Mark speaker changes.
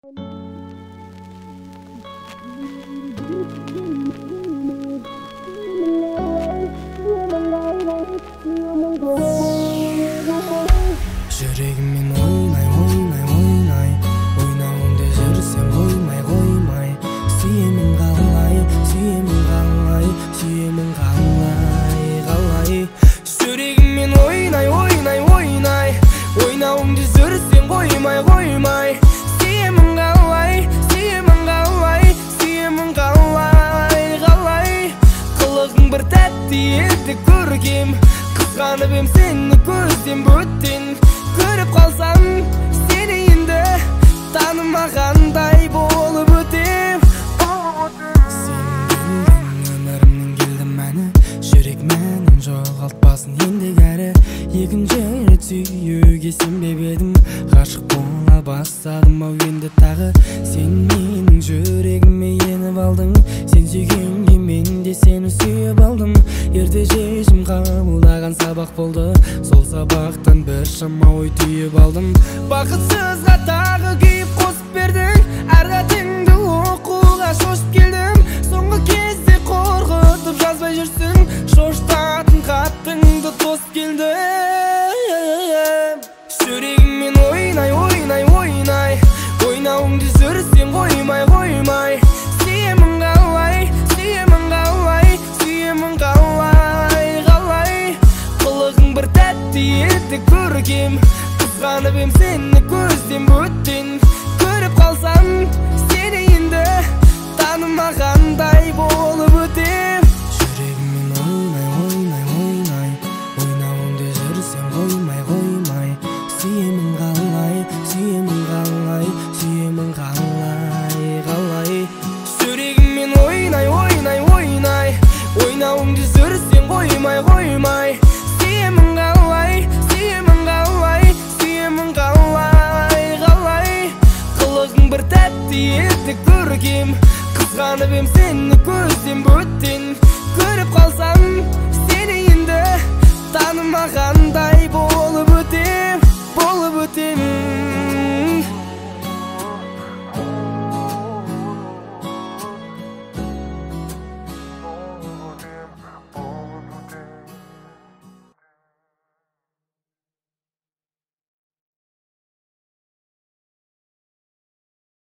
Speaker 1: Жүрегіммен ойнай, ойнай, ойнай, ойнауыңды жүрсең оймай, қоймай. Сүйемін қалай, сүйемін қалай, сүйемін қалай, қалай. Жүрегіммен ойнай, ойнай, ойнай, ойнауыңды жүрсең оймай, қоймай. Сүйемін қалай, сүйемін қалай, сүйемін қалай, қалай. Қылығың бір тәтті еді көркем, қызғанып ем сені көзден бөттен. Көріп қалсам сені енді танымағандай болып өтем. Сен келдің өмірімнің келді мәні, жүрек мәнін жоғалтпасын ендігәрі. Екінші рет сүйуге сенбеп едім, ғашық бола бастадым ау енді тағы. Сен менің жүрегіме еніп алдың, сен сүйгенге мен де сені сүйіп алдым. Ерте шешім қабылдаған сабақ болды, сол сабақтан біршама ой түйіп алдым. Бақытсызға тағы күйіп қосып бердің, әр қатыңды оқуға шошып келдім. Соңғы кезде қорқытып жазбай жүрсің, шошытатын хатыңды тосып келдім. Жүрегіммен ойнай, ойнай, ойнай, ойнауыңды жүрсең қоймай, қоймай. Сүйемін қалай, сүйемін қалай, сүйемін қалай, қалай. Қылығың бір тәтті еді көркем, қызғанып ем сені көзден бөттен. Көріп қалсам сені енді танымағандай болып өтем. Жүрегіммен ойнай, ойнай, ойнай, ойнауыңды жүрсең қоймай, қоймай. Сүйемін қалай, сүйемін қалай, сүйемін қалай, қалай. Жүрегіммен ойнай, ойнай, ойнай, ойнауыңды жүрсең қоймай, қоймай. Сүйемін қалай, сүйемін қалай, сүйемін қалай, қалай. Қылығың бір тәтті еді көркем, қызғанып ем сені көзден бөттен.